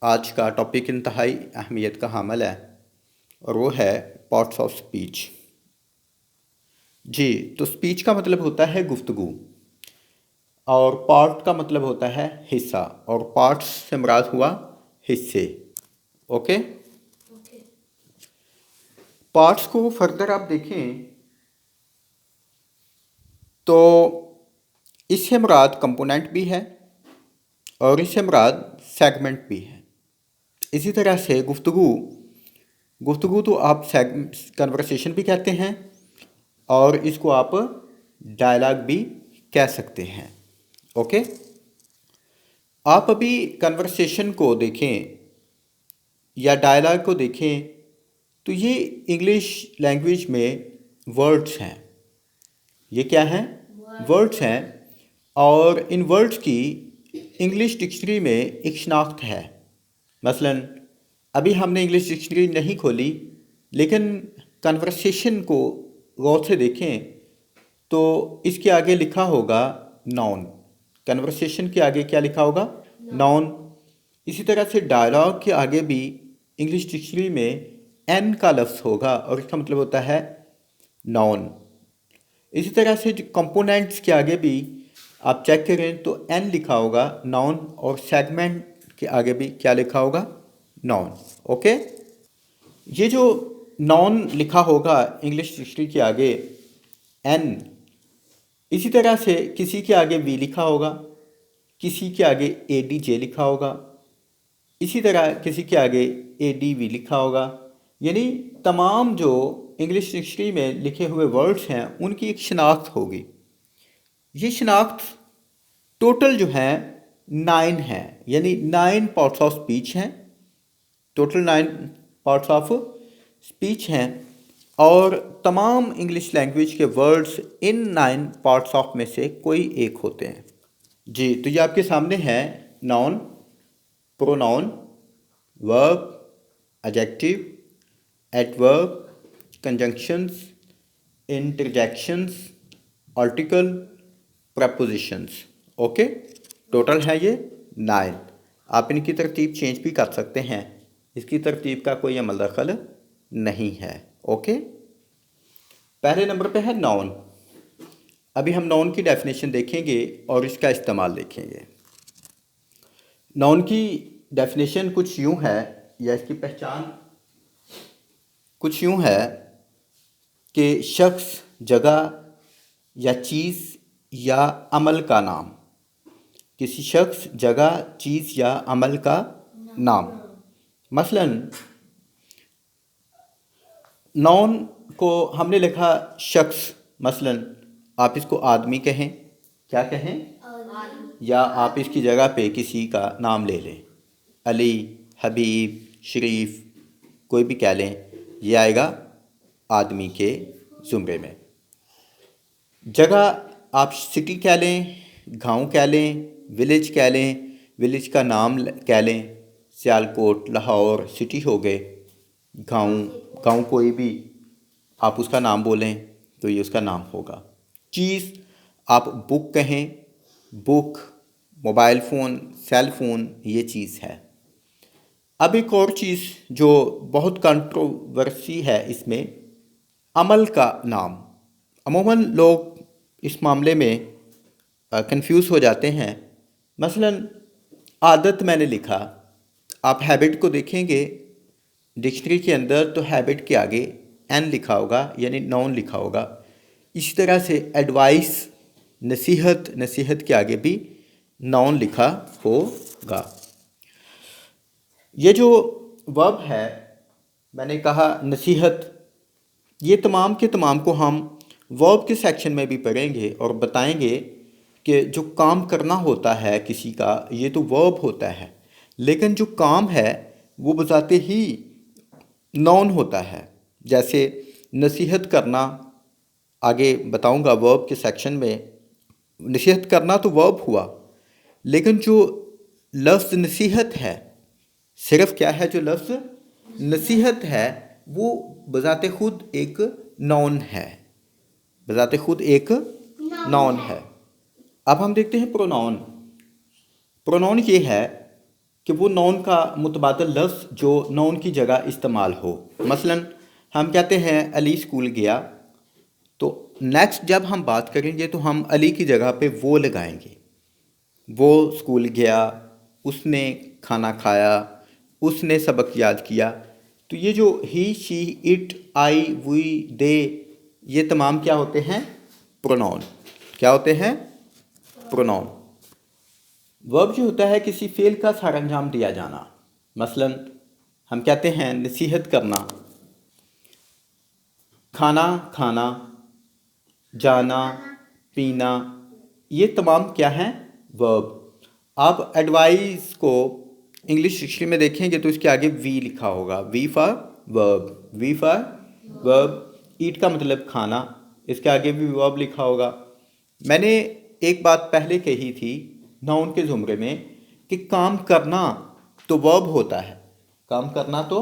आज का टॉपिक इंतहाई अहमियत का हामिल है और वो है पार्ट्स ऑफ स्पीच। जी, तो स्पीच का मतलब होता है गुफ्तगू और पार्ट का मतलब होता है हिस्सा और पार्ट्स से मुराद हुआ हिस्से। ओके, पार्ट्स को फर्दर आप देखें तो इससे मुराद कंपोनेंट भी है और इससे मुराद सेगमेंट भी है। इसी तरह से गुफ्तगू गुफ्तगू तो आप कन्वर्सेशन भी कहते हैं और इसको आप डायलॉग भी कह सकते हैं। ओके, आप अभी कन्वर्सेशन को देखें या डायलॉग को देखें तो ये इंग्लिश लैंग्वेज में वर्ड्स हैं। ये क्या हैं? वर्ड्स हैं और इन वर्ड्स की इंग्लिश डिक्शनरी में एक शनाख्त है। मसलन अभी हमने इंग्लिश डिक्शनरी नहीं खोली, लेकिन कन्वर्सेशन को गौर से देखें तो इसके आगे लिखा होगा नाउन। कन्वर्सेशन के आगे क्या लिखा होगा? नाउन। इसी तरह से डायलॉग के आगे भी इंग्लिश डिक्शनरी में एन का लफ्ज़ होगा और इसका मतलब होता है नाउन। इसी तरह से जो कंपोनेंट्स के आगे भी आप चेक करें तो एन लिखा होगा नाउन और सेगमेंट के आगे भी क्या लिखा होगा? नाउन। ओके, ये जो नाउन लिखा होगा इंग्लिश डिक्शनरी के आगे एन, इसी तरह से किसी के आगे वी लिखा होगा, किसी के आगे ए डी जे लिखा होगा, इसी तरह किसी के आगे ए डी वी लिखा होगा। यानी तमाम जो इंग्लिश डिक्शनरी में लिखे हुए वर्ड्स हैं उनकी एक शनाख्त होगी। ये शनाख्त टोटल जो है 9 है, यानी 9 पार्ट्स ऑफ स्पीच हैं। टोटल 9 पार्ट्स ऑफ स्पीच हैं और तमाम इंग्लिश लैंग्वेज के वर्ड्स इन 9 पार्ट्स ऑफ में से कोई एक होते हैं। जी, तो ये आपके सामने है noun, pronoun, verb, adjective, adverb, conjunctions, interjections, article, propositions. Okay, total है ये 9। आप इनकी तरतीब चेंज भी कर सकते हैं, इसकी तरतीब का कोई अमल दखल नहीं है। ओके, पहले नंबर पे है नाउन। अभी हम नाउन की डेफिनेशन देखेंगे और इसका इस्तेमाल देखेंगे। नाउन की डेफिनेशन कुछ यूँ है या इसकी पहचान कुछ यूँ है कि शख्स, जगह या चीज़ या अमल का नाम। किसी शख्स, जगह, चीज़ या अमल का नाम। मसलन नाउन को हमने लिखा शख्स, मसलन आप इसको आदमी कहें, क्या कहें? या आप इसकी जगह पे किसी का नाम ले लें, अली, हबीब, शरीफ, कोई भी कह लें, ये आएगा आदमी के ज़ुमरे में। जगह आप सिटी कह लें, गांव कह लें, विलेज कह लें, विलेज का नाम कह लें, सियालकोट, लाहौर सिटी हो गए। गांव, गांव कोई भी आप उसका नाम बोलें तो ये उसका नाम होगा। चीज़ आप बुक कहें, book, mobile phone, cell phone, ये चीज़ है। अब एक और चीज़ जो बहुत कंट्रोवर्सी है इसमें, अमल का नाम। अमूमन लोग इस मामले में कंफ्यूज हो जाते हैं। मसलन आदत मैंने लिखा, आप हैबिट को देखेंगे डिक्शनरी के अंदर तो हैबिट के आगे एन लिखा होगा, यानी नाउन लिखा होगा। इसी तरह से एडवाइस, नसीहत, नसीहत के आगे भी नाउन लिखा होगा। ये जो वर्ब है, मैंने कहा नसीहत, ये तमाम के तमाम को हम वर्ब के सेक्शन में भी पढ़ेंगे और बताएंगे कि जो काम करना होता है किसी का, ये तो वर्ब होता है, लेकिन जो काम है वो बजाते ही नाउन होता है। जैसे नसीहत करना, आगे बताऊंगा वर्ब के सेक्शन में। नसीहत करना तो वर्ब हुआ, लेकिन जो लफ्ज़ नसीहत है, सिर्फ क्या है, जो लफ्ज़ नसीहत है वो बजाते खुद एक नाउन है, बजाते खुद एक नाउन है। अब हम देखते हैं प्रोनाउन। प्रोनाउन ये है कि वो नाउन का मुतबादल लफ्ज़ जो नाउन की जगह इस्तेमाल हो। मसलन हम कहते हैं अली स्कूल गया, तो नेक्स्ट जब हम बात करेंगे तो हम अली की जगह पे वो लगाएंगे। वो स्कूल गया, उसने खाना खाया, उसने सबक याद किया। तो ये जो ही, शी, इट, आई, वी, दे, ये तमाम क्या होते हैं? प्रोनाउन। क्या होते हैं? प्रोनाउन। वर्ब जो होता है किसी फेल का सरअंजाम दिया जाना। मसलन हम कहते हैं नसीहत करना, खाना खाना, जाना, पीना, ये तमाम क्या हैं? वर्ब। आप एडवाइस को इंग्लिश डिक्शनरी में देखेंगे तो इसके आगे वी लिखा होगा, V for verb, V for verb. Eat का मतलब खाना, इसके आगे भी वर्ब लिखा होगा। मैंने एक बात पहले कही थी नाउन के ज़ुमरे में कि काम करना तो वर्ब होता है, काम करना तो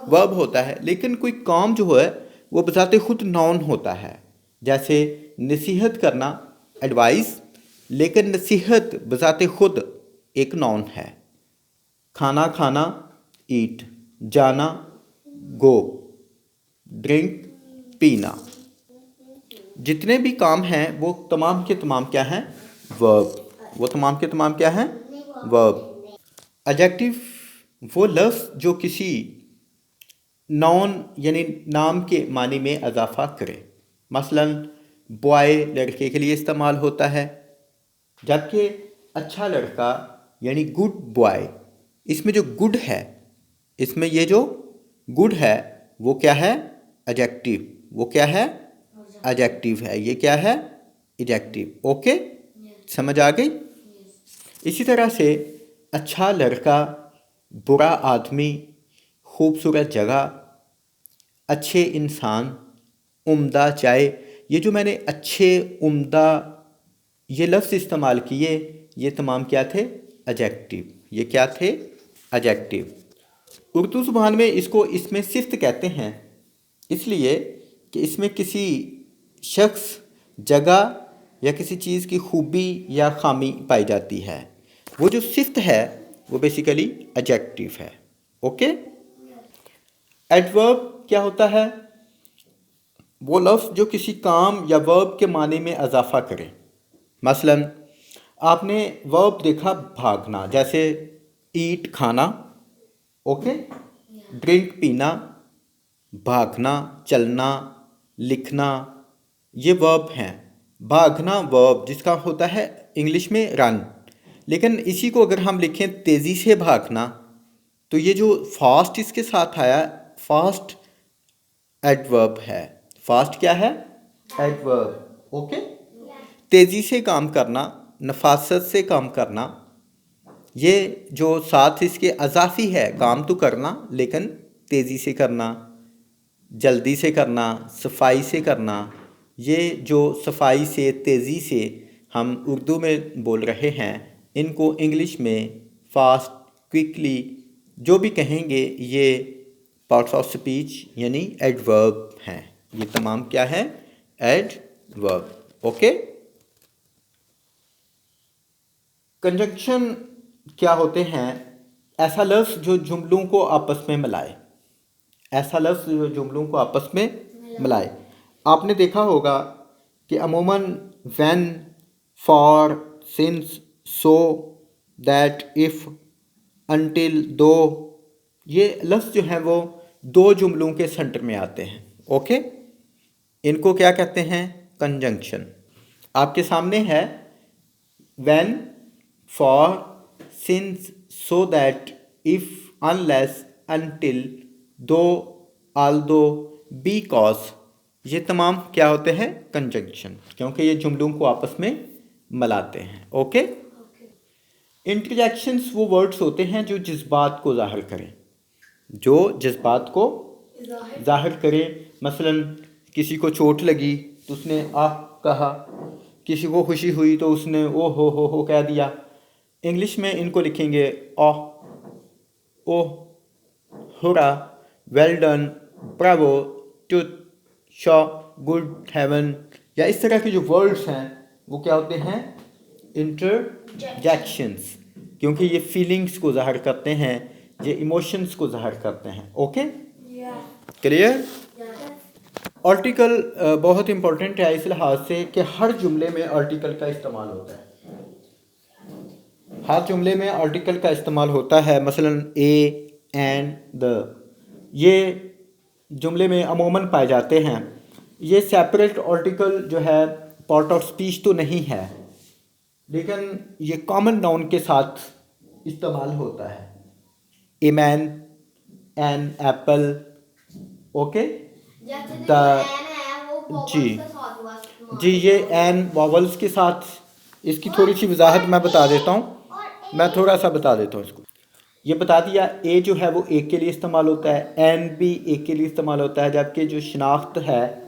वर्ब होता है, लेकिन कोई काम जो है वो बजाते खुद नाउन होता है। जैसे नसीहत करना एडवाइस, लेकिन नसीहत बजाते खुद एक नाउन है। खाना खाना ईट, जाना गो, ड्रिंक पीना, जितने भी काम हैं वो तमाम के तमाम क्या हैं? वर्ब। वो तमाम के तमाम क्या हैं? वर्ब। एडजेक्टिव वो लफ्ज़ जो किसी नाउन यानी नाम के मानी में इजाफा करे। मसलन बॉय लड़के के लिए इस्तेमाल होता है, जबकि अच्छा लड़का यानी गुड बॉय, इसमें जो गुड है, इसमें ये जो गुड है वो क्या है? एडजेक्टिव। वो क्या है? एडजेक्टिव है। ये क्या है? एडजेक्टिव। ओके, समझ आ गई? इसी तरह से अच्छा लड़का, बुरा आदमी, खूबसूरत जगह, अच्छे इंसान, उम्दा चाय, ये जो मैंने अच्छे, उम्दा ये लफ्ज़ इस्तेमाल किए, ये तमाम क्या थे? एडजेक्टिव। ये क्या थे? एडजेक्टिव। उर्दू ज़ुबान में इसको इसमें सिफ्त कहते हैं, इसलिए कि इसमें किसी शख्स, जगह या किसी चीज़ की खूबी या खामी पाई जाती है। वो जो सिफ्त है वो बेसिकली एडजेक्टिव है। ओके। एडवर्ब क्या होता है? वो लफ्ज़ जो किसी काम या वर्ब के माने में इजाफा करे। मसलन आपने वर्ब देखा भागना, जैसे ईट खाना, ओके, ड्रिंक पीना, भागना चलना, लिखना, ये वर्ब हैं। भागना वर्ब जिसका होता है इंग्लिश में रन, लेकिन इसी को अगर हम लिखें तेज़ी से भागना, तो ये जो फास्ट इसके साथ आया, फास्ट एडवर्ब है। फास्ट क्या है? एडवर्ब। ओके। तेज़ी से काम करना, नफासत से काम करना, ये जो साथ इसके अजाफी है, काम तो करना लेकिन तेज़ी से करना, जल्दी से करना, सफाई से करना, ये जो सफाई से, तेज़ी से हम उर्दू में बोल रहे हैं, इनको इंग्लिश में फास्ट, क्विकली जो भी कहेंगे, ये पार्ट्स ऑफ स्पीच यानी एडवर्ब हैं। ये तमाम क्या है? एडवर्ब। ओके। कंजंक्शन क्या होते हैं? ऐसा लफ्ज़ जो जुमलों को आपस में मिलाए, ऐसा लफ्ज़ जो जुमलों को आपस में मिलाए। आपने देखा होगा कि अमूमन when, for, since, so, that, if, until, दो, ये लफ्ज़ जो हैं वो दो जुमलों के सेंटर में आते हैं। ओके। इनको क्या कहते हैं? कंजंक्शन। आपके सामने है when, for, since, so that, if, unless, until, दो, आल्दो, बिकॉज, ये तमाम क्या होते हैं? कंजंक्शन, क्योंकि ये जुमलों को आपस में मिलाते हैं। ओके। इंटरजेक्शंस वो वर्ड्स होते हैं जो जज्बात को ज़ाहिर करें, जो जज्बात को ज़ाहिर करें। मसलन किसी को चोट लगी तो उसने आह कहा, किसी को खुशी हुई तो उसने ओ हो कह दिया। इंग्लिश में इनको लिखेंगे oh, oh, hurrah, well done, bravo, tush, pshaw, good, heaven, या इस तरह के जो वर्ड्स हैं वो क्या होते हैं? इंटरजेक्शंस। क्योंकि ये फीलिंग्स को ज़ाहिर करते हैं, ये इमोशंस को ज़ाहिर करते हैं। Okay, clear? आर्टिकल बहुत इंपॉर्टेंट है इस लिहाज से कि हर जुमले में आर्टिकल का इस्तेमाल होता है, हर जुमले में आर्टिकल का इस्तेमाल होता है। मसलन ए, एंड, द, ये जुमले में अमूमन पाए जाते हैं। ये सेपरेट आर्टिकल जो है पार्ट ऑफ स्पीच तो नहीं है, लेकिन ये कॉमन नाउन के साथ इस्तेमाल होता है। A man, an apple, okay, the, जी ये एन वॉवल्स के साथ, इसकी थोड़ी सी वजाहत मैं बता देता हूँ, मैं थोड़ा सा बता देता हूँ इसको। ये बता दिया, ए जो है वो एक के लिए इस्तेमाल होता है, एन भी एक के लिए इस्तेमाल होता है, जबकि जो शनाख्त है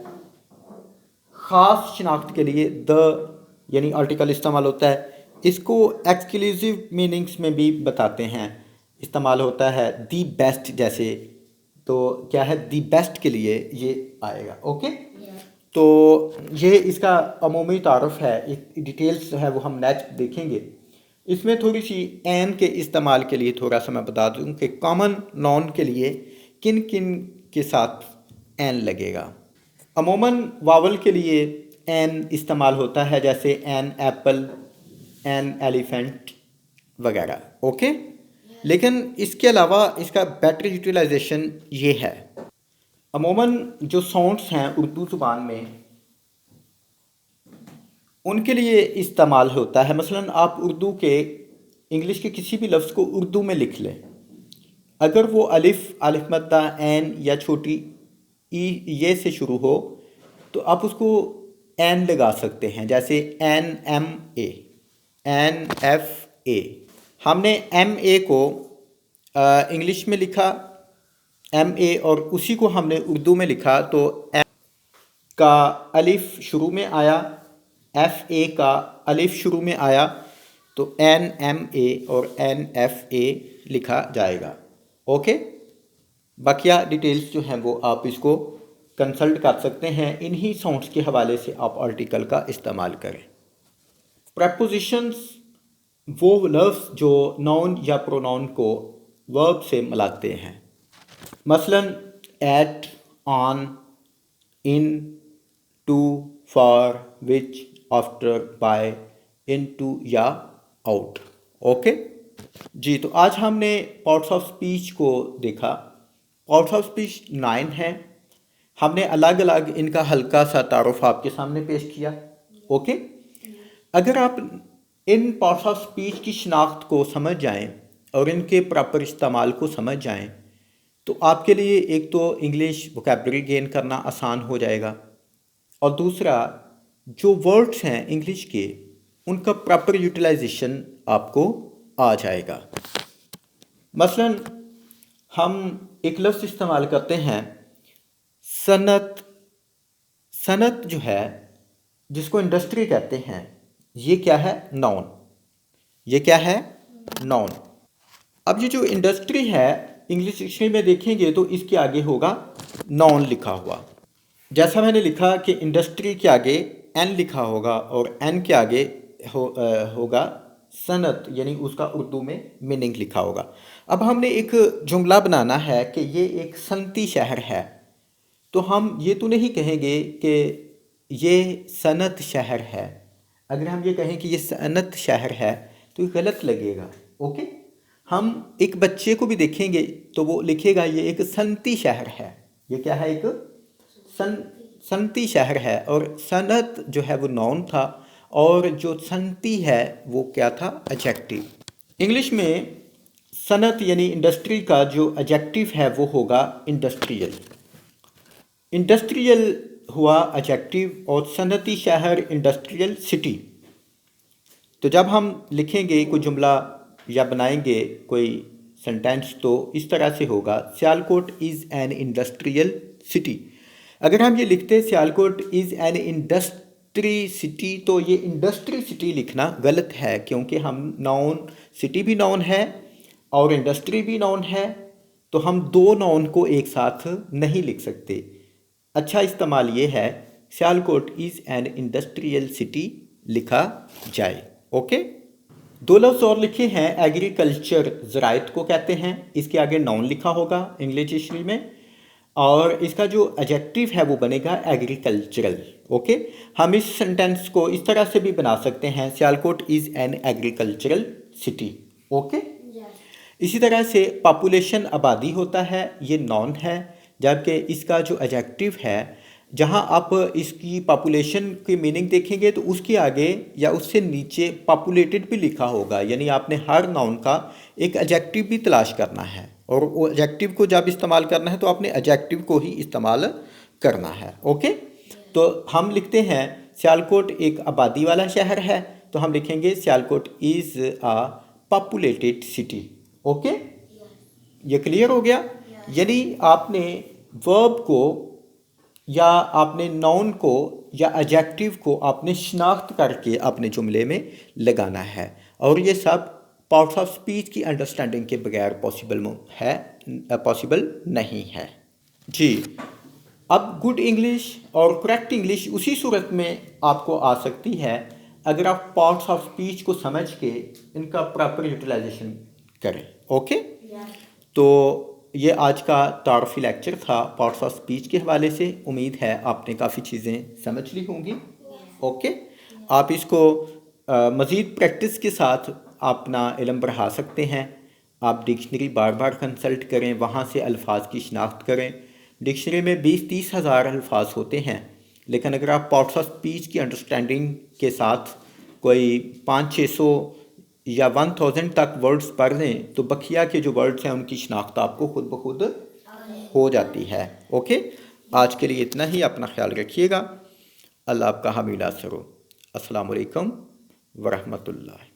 ख़ास शनाख्त के लिए द यानी आर्टिकल इस्तेमाल होता है। इसको एक्सक्लूसिव मीनिंग्स में भी बताते हैं, इस्तेमाल होता है दी बेस्ट जैसे, तो क्या है दी बेस्ट के लिए ये आएगा। ओके, तो ये इसका अमूमी तारुफ है, डिटेल्स है वो हम नेक्स्ट देखेंगे। इसमें थोड़ी सी एन के इस्तेमाल के लिए थोड़ा सा मैं बता दूं कि कॉमन नाउन के लिए किन किन के साथ एन लगेगा। अमूमन वावल के लिए एन इस्तेमाल होता है, जैसे एन एप्पल, एन एलिफेंट वगैरह। ओके, लेकिन इसके अलावा इसका बेटर यूटिलाइजेशन ये है, अमूमन जो साउंड्स हैं उर्दू ज़ुबान में उनके लिए इस्तेमाल होता है। मसलन आप उर्दू के इंग्लिश के किसी भी लफ्ज़ को उर्दू में लिख लें, अगर वो अलिफ, अलिफ मद्दा, एन या छोटी ई ये से शुरू हो तो आप उसको एन लगा सकते हैं, जैसे N M A, N F A. हमने एम ए को इंग्लिश में लिखा एम ए, और उसी को हमने उर्दू में लिखा तो एम का अलिफ शुरू में आया, एफ ए का अलिफ शुरू में आया, तो एन एम ए और एन एफ ए लिखा जाएगा। ओके, बाकिया डिटेल्स जो हैं वो आप इसको कंसल्ट कर सकते हैं, इन्हीं साउंड्स के हवाले से आप आर्टिकल का इस्तेमाल करें। प्रपोजिशंस वो लफ्ज़ जो नाउन या प्रोनाउन को वर्ब से मिलाते हैं, मसलन at, on, in, to, for, which, after, by, into या आउट। ओके जी, तो आज हमने पार्ट्स ऑफ स्पीच को देखा। पार्ट्स ऑफ स्पीच 9 हैं, हमने अलग अलग इनका हल्का सा तारुफ आपके सामने पेश किया। ओके, अगर आप इन पार्ट्स ऑफ स्पीच की शनाख्त को समझ जाएं और इनके प्रॉपर इस्तेमाल को समझ जाएं तो आपके लिए एक तो इंग्लिश वोकैबलरी गेन करना आसान हो जाएगा, और दूसरा जो वर्ड्स हैं इंग्लिश के उनका प्रॉपर यूटिलाइजेशन आपको आ जाएगा। मसलन हम एक लफ्ज़ इस्तेमाल करते हैं सनत। सनत जो है जिसको इंडस्ट्री कहते हैं, ये क्या है? नाउन। ये क्या है? नाउन। अब ये जो इंडस्ट्री है इंग्लिश डिक्शनरी में देखेंगे तो इसके आगे होगा नाउन लिखा हुआ। जैसा मैंने लिखा कि इंडस्ट्री के आगे एन लिखा होगा और एन के आगे होगा सनत, यानी उसका उर्दू में मीनिंग लिखा होगा। अब हमने एक जुमला बनाना है कि ये एक सनती शहर है, तो हम ये तो नहीं कहेंगे कि ये सनत शहर है। अगर हम ये कहें कि ये सनत शहर है तो ये गलत लगेगा। ओके, हम एक बच्चे को भी देखेंगे तो वो लिखेगा ये एक सनती शहर है। ये क्या है? एक सनती शहर है। और सनत जो है वो नाउन था और जो सनती है वो क्या था? एडजेक्टिव। इंग्लिश में सनत यानी इंडस्ट्री का जो एडजेक्टिव है वो होगा इंडस्ट्रियल। इंडस्ट्रियल हुआ एडजेक्टिव और सनती शहर इंडस्ट्रियल सिटी। तो जब हम लिखेंगे कोई जुमला या बनाएंगे कोई सेंटेंस तो इस तरह से होगा, Sialkot is an industrial city. अगर हम ये लिखते Sialkot is an industry city तो ये इंडस्ट्री सिटी लिखना गलत है, क्योंकि हम नाउन, सिटी भी नाउन है और इंडस्ट्री भी नाउन है, तो हम दो नाउन को एक साथ नहीं लिख सकते। अच्छा इस्तेमाल ये है Sialkot is an industrial city लिखा जाए। ओके, दो लफ्ज़ और लिखे हैं, एग्रीकल्चर ज़राइत को कहते हैं, इसके आगे नाउन लिखा होगा इंग्लिश डिक्शनरी में, और इसका जो एडजेक्टिव है वो बनेगा एग्रीकल्चरल। ओके, हम इस सेंटेंस को इस तरह से भी बना सकते हैं, Sialkot is an agricultural city. Okay, इसी तरह से पॉपुलेशन आबादी होता है, ये नॉन है, जबकि इसका जो एडजेक्टिव है, जहाँ आप इसकी पॉपुलेशन की मीनिंग देखेंगे तो उसके आगे या उससे नीचे पॉपुलेटेड भी लिखा होगा, यानी आपने हर नाउन का एक एडजेक्टिव भी तलाश करना है, और वो एडजेक्टिव को जब इस्तेमाल करना है तो आपने एडजेक्टिव को ही इस्तेमाल करना है। ओके, तो हम लिखते हैं सियालकोट एक आबादी वाला शहर है, तो हम लिखेंगे Sialkot is a populated city. Okay, ये क्लियर हो गया। यानी आपने वर्ब को या आपने नाउन को या एडजेक्टिव को आपने शिनाख्त करके अपने जुमले में लगाना है, और ये सब पार्ट्स ऑफ स्पीच की अंडरस्टैंडिंग के बगैर पॉसिबल नहीं है जी। अब गुड इंग्लिश और करेक्ट इंग्लिश उसी सूरत में आपको आ सकती है अगर आप पार्ट्स ऑफ स्पीच को समझ के इनका प्रॉपर यूटिलाइजेशन करें। ओके, तो ये आज का तारफ़ी लेक्चर था पार्ट्स ऑफ स्पीच के हवाले से। उम्मीद है आपने काफ़ी चीज़ें समझ ली होंगी। ओके, आप इसको मज़ीद प्रैक्टिस के साथ अपना इल्म बढ़ा सकते हैं। आप डिक्शनरी बार बार कंसल्ट करें, वहाँ से अल्फाज की शिनाख्त करें। डिक्शनरी में 20-30 हज़ार अल्फाज होते हैं, लेकिन अगर आप पार्ट्स ऑफ स्पीच की अंडरस्टैंडिंग के साथ कोई 500-600 या 1000 तक वर्ड्स पढ़ लें तो बखिया के जो वर्ड्स हैं उनकी शिनाख्त आपको खुद ब खुद हो जाती है। ओके, आज के लिए इतना ही। अपना ख्याल रखिएगा। अल्लाह आपका हामी नासर हो। अस्सलाम वालेकुम वरहमतुल्लाह।